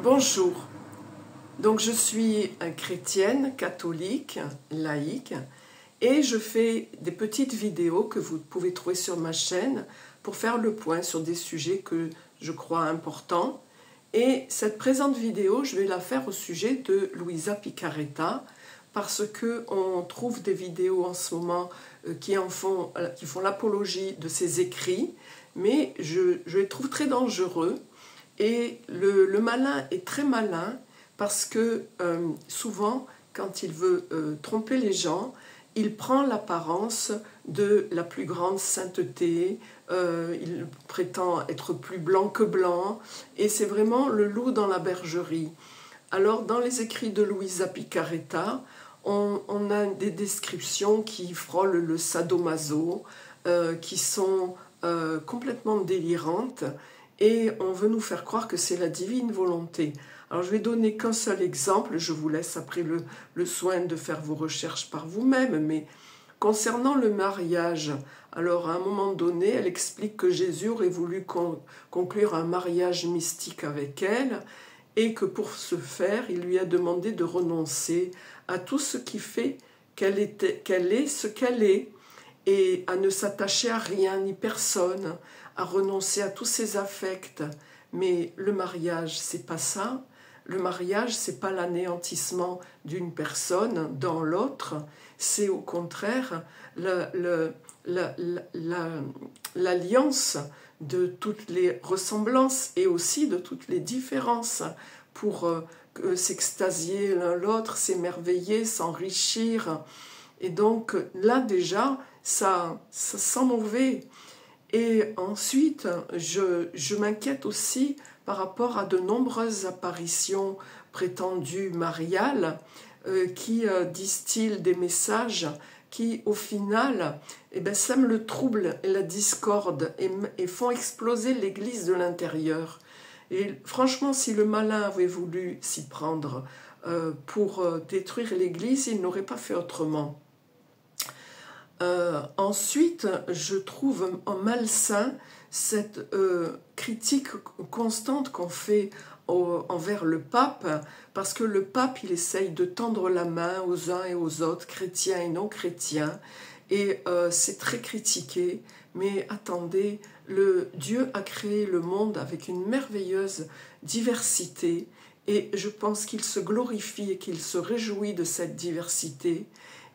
Bonjour, donc je suis chrétienne, catholique, laïque et je fais des petites vidéos que vous pouvez trouver sur ma chaîne pour faire le point sur des sujets que je crois importants. Et cette présente vidéo, je vais la faire au sujet de Luisa Piccarreta parce qu'on trouve des vidéos en ce moment qui font l'apologie de ses écrits, mais je les trouve très dangereux. Et le malin est très malin parce que souvent, quand il veut tromper les gens, il prend l'apparence de la plus grande sainteté, il prétend être plus blanc que blanc, et c'est vraiment le loup dans la bergerie. Alors, dans les écrits de Luisa Piccarreta, on a des descriptions qui frôlent le sadomaso, qui sont complètement délirantes, et on veut nous faire croire que c'est la divine volonté. Alors je vais donner qu'un seul exemple, je vous laisse après le soin de faire vos recherches par vous-même, mais concernant le mariage, alors à un moment donné, elle explique que Jésus aurait voulu conclure un mariage mystique avec elle, et que pour ce faire, il lui a demandé de renoncer à tout ce qui fait qu'elle est ce qu'elle est, et à ne s'attacher à rien ni personne, à renoncer à tous ses affects. Mais le mariage, c'est pas ça. Le mariage, c'est pas l'anéantissement d'une personne dans l'autre, c'est au contraire l'alliance de toutes les ressemblances et aussi de toutes les différences pour s'extasier l'un l'autre, s'émerveiller, s'enrichir. Et donc là déjà, ça sent mauvais. Et ensuite, je m'inquiète aussi par rapport à de nombreuses apparitions prétendues mariales qui distillent des messages qui, au final, sèment le trouble et la discorde et font exploser l'Église de l'intérieur. Et franchement, si le malin avait voulu s'y prendre pour détruire l'Église, il n'aurait pas fait autrement. Ensuite, je trouve en malsain cette critique constante qu'on fait envers le pape, parce que le pape, il essaye de tendre la main aux uns et aux autres, chrétiens et non chrétiens, et c'est très critiqué. Mais attendez, Dieu a créé le monde avec une merveilleuse diversité, et je pense qu'il se glorifie et qu'il se réjouit de cette diversité,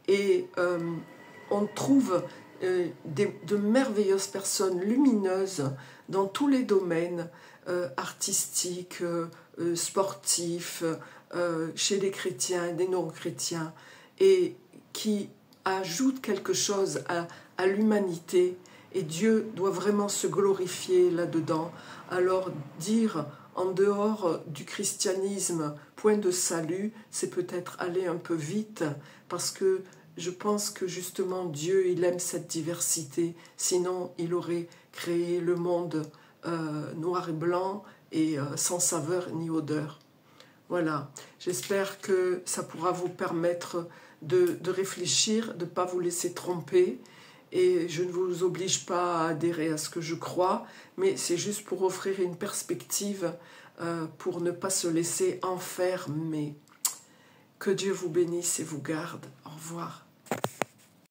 et on trouve de merveilleuses personnes lumineuses dans tous les domaines artistiques, sportifs, chez les chrétiens et des non-chrétiens, et qui ajoutent quelque chose à l'humanité, et Dieu doit vraiment se glorifier là-dedans. Alors dire en dehors du christianisme, point de salut, c'est peut-être aller un peu vite, parce que je pense que justement Dieu, il aime cette diversité, sinon il aurait créé le monde noir et blanc et sans saveur ni odeur. Voilà, j'espère que ça pourra vous permettre de réfléchir, de ne pas vous laisser tromper, et je ne vous oblige pas à adhérer à ce que je crois, mais c'est juste pour offrir une perspective pour ne pas se laisser enfermer. Que Dieu vous bénisse et vous garde. Au revoir.